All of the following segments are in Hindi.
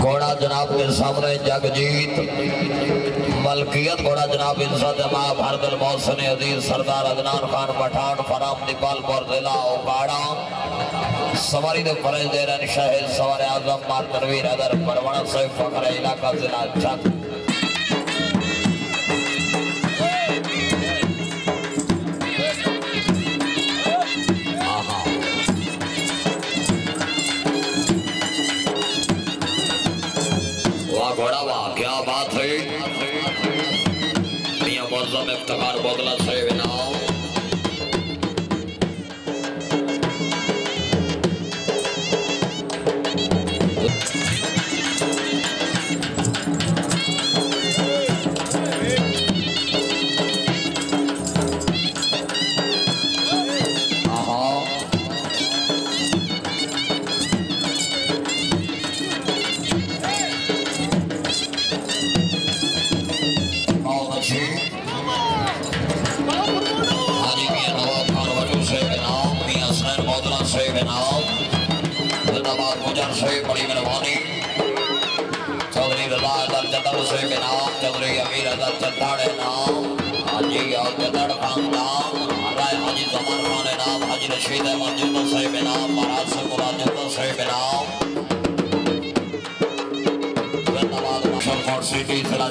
घोड़ा जनाब के सामने जगजीत मलकियत घोड़ा जनाब इज्जत भारत मौसम अजीज सरदार अदनान खान पठान फराम निपालपुर जिला ओकाड़ा सवारी ने फरज दे रहे शहर सवार आजम मार तनवीर अदर परवाना से फखर इलाका जिला चक घोड़ा वाह क्या बात है मियां मौजम इफ्तिखार बोदला से नाम बड़ी मेहरबानी चौधरी से नाम चौधरी अमीर चंदाड़े नाम हाजी और चंदाड़ खानदान हाजी जमान खान नाम हाजी रशीद मंजूर से नाम महाराज से मुराद से नाम धन्यवाद मुजफ्फर सिटी जिला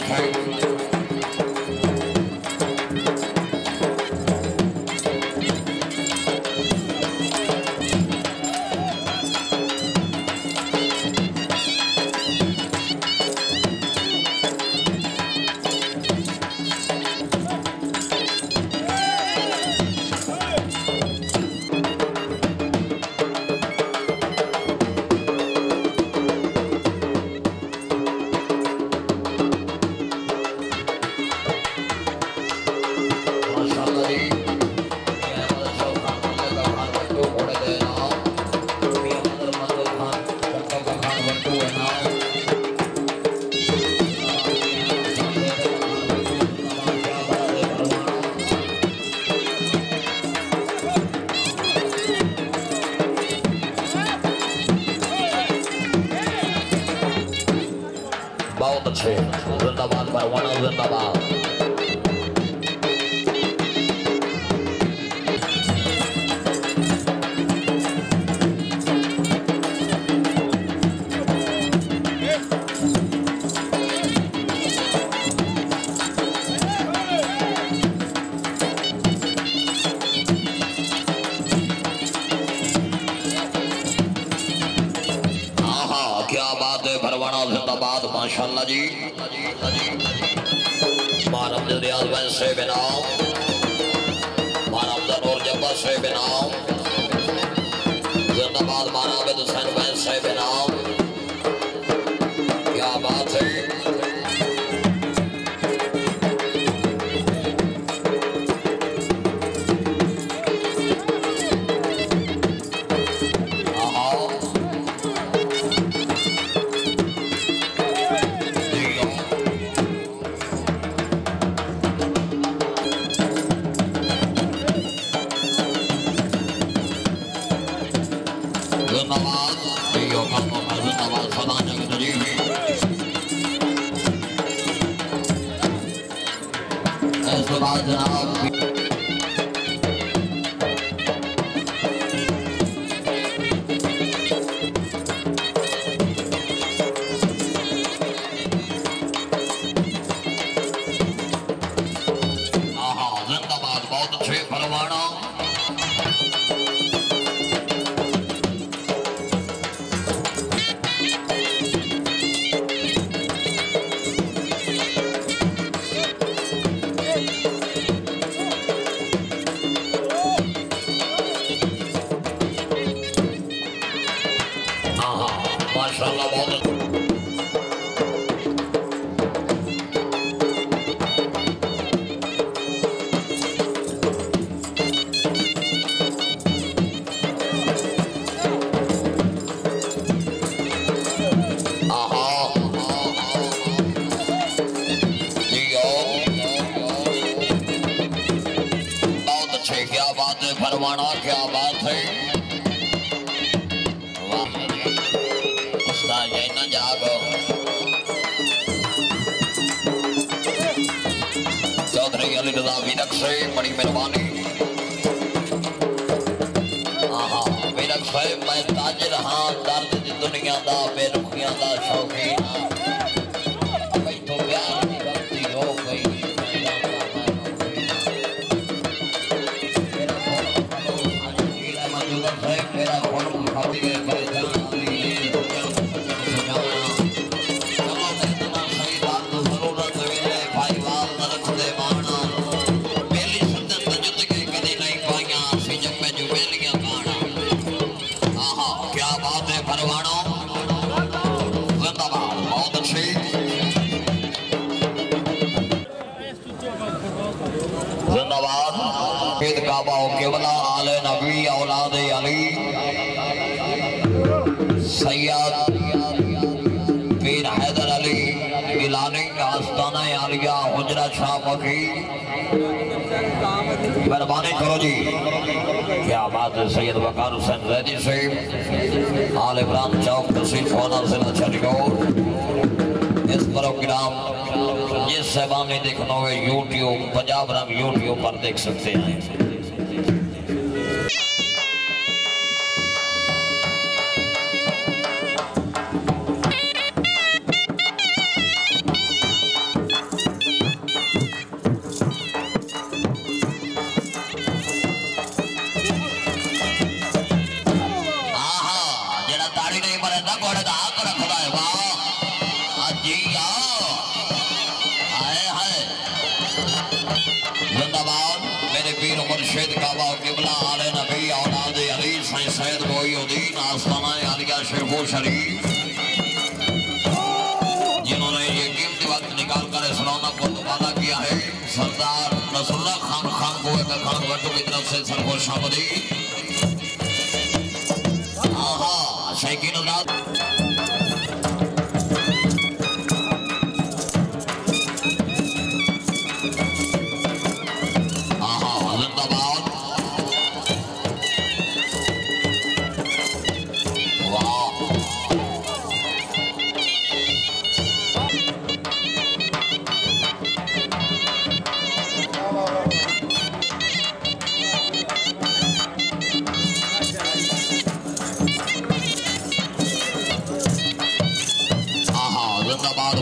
बहुत अच्छे जिंदाबाद परवाना जिंदाबाद जिंदाबाद माशाअल्लाह जी मानव रियाज वैन से बनाओ मानव और जब्बर से बनाओ जिंदाबाद मानव हुसैन वैन से बनाओ क्या बात है फरमाना क्या बात है उस्ताद जय न जागो से बड़ी मेहरबानी। मेरा साहब मैं ताजर हाँ दर्द दी दुनिया दा बेरुखियां दा शौकीन भाई तो प्यार दी गलती हो गई मेरा फोन उठा दिए केवला आले नबी औलाद अली सैयद पीर हैदर अली गिलानी आस्ताना आलिया हुजरा शाह मखी मेहरबानी करो जी। क्या बात है सैयद वकार हुसैन जैदी से आल इमरान चौक तहसील फोना जिला शरीकोट। इस प्रोग्राम जिस सेवा में देखना हो यूट्यूब पंजाब रंग यूट्यूब पर देख सकते हैं। जिन्होंने ये कीमती वक्त निकाल कर इस रौनक को वादा किया है सरदार नसरुल्लाह खान खान को खान वट्टू की तरफ से सरफोश शामदी। आहा शैकीन उदाद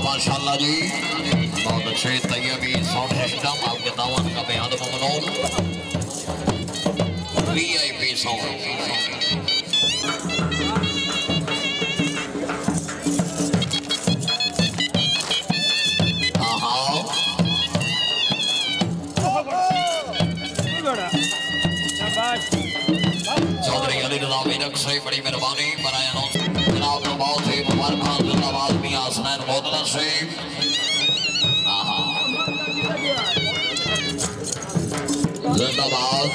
माशाल्लाह जी बहुत अच्छे तैयबी साउंड सिस्टम आपके दावन का बेहद ममनून वीआईपी साउंड। चौधरी अली रजा मेरठ से बड़ी मेहरबानी बनाए जनाब नवाज से मुबारक खान जिंदाबाद मियां हसनैन मोदला से जिंदाबाद।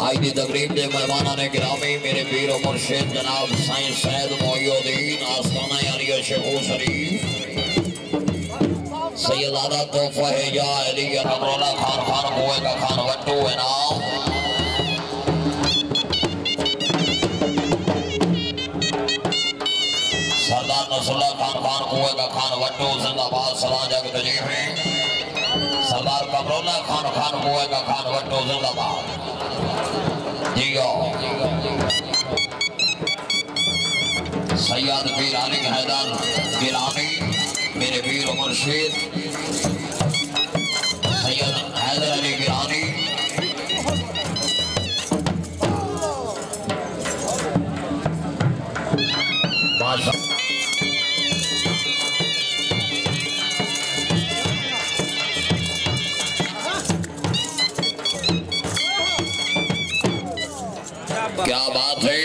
आज की तकरीब के मेहमान ने गिरामी मेरे पीर और मुर्शिद जनाब साईं सैयद मोइनुद्दीन आस्ताना यानी शेखू शरीफ सैयदादा तोहफा है या अली अमरोला खान खान हुए का खान वट्टू है नाम। सरदार नसरुल्लाह खान खान हुए का खान वट्टू जिंदाबाद सलाम जग तजीब है। सरदार कमरोला खान खान हुए का खान वट्टू जिंदाबाद जियो। सैयद पीर अली हैदर गिलानी मेरे पीर और मुर्शिद सैयद हैदर अली गिलानी क्या बात है।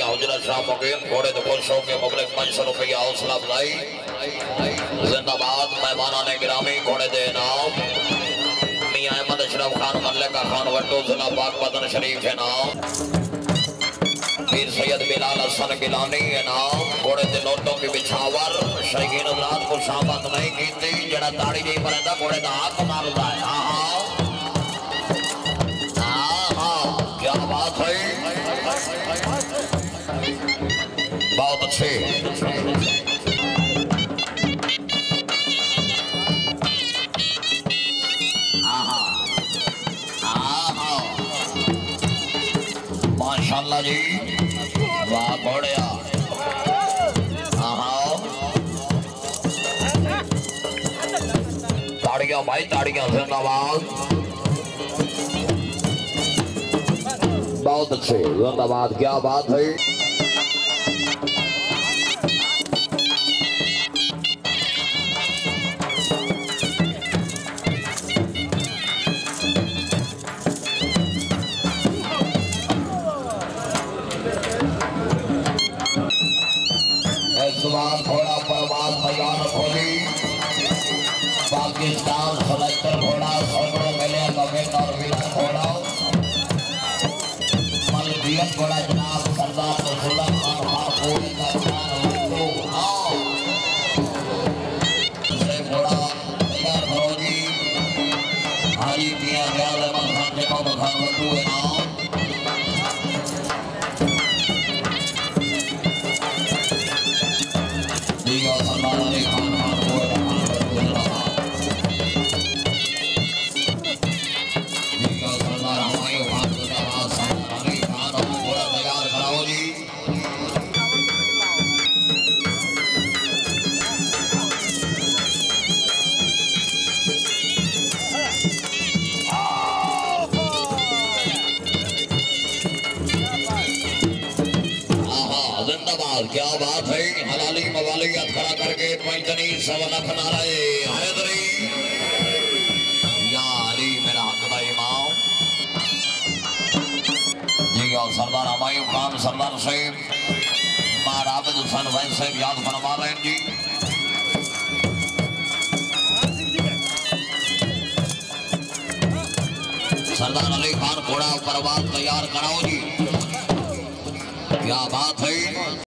हुजरा शाह मुकीम घोड़े तो खुशों के मुबलिक 500 रुपया हौसला अफजाई जिंदाबाद। मेहमाना ने गिरामी घोड़े दे नाम मियां अहमद अशरफ खान मल्लिका खान वट्टू जिला पाकपतन शरीफ है नाम। पीर सैयद बिलाल हसन गिलानी है नाम घोड़े दे नोटों की बिछावर शहीन रात को शामत नहीं कीती जड़ा ताड़ी नहीं पड़ता घोड़े का हाथ मारता है। क्या बात है बहुत अच्छे। माता जी वाह घोड़िया ताड़ियां भाई ताड़ियां जिंदाबाद बहुत अच्छे जिंदाबाद क्या बात है घोड़ा परवाज तैयार खोली पाकिस्तान सलेक्टर घोड़ा सैकड़ों मिले कमेंट और विनर घोड़ा मलकियत घोड़ा जनाब सरदार रसूलुल्लाह खान पूरे का से घोड़ा तैयार करो जी हाजी किया गया लेमन खान के कौन खान बटू है नाम क्या बात है हलाली मवालियत खड़ा करके पैंतनी सवनख नारे हैदरी या अली मेरा हकदा इमाम जी और सरदार हमायूं खान सरदार साहब मार आबिद हुसैन भाई साहब याद फरमा रहे हैं जी सरदार अली खान घोड़ा परवाज तैयार कराओ जी क्या बात है।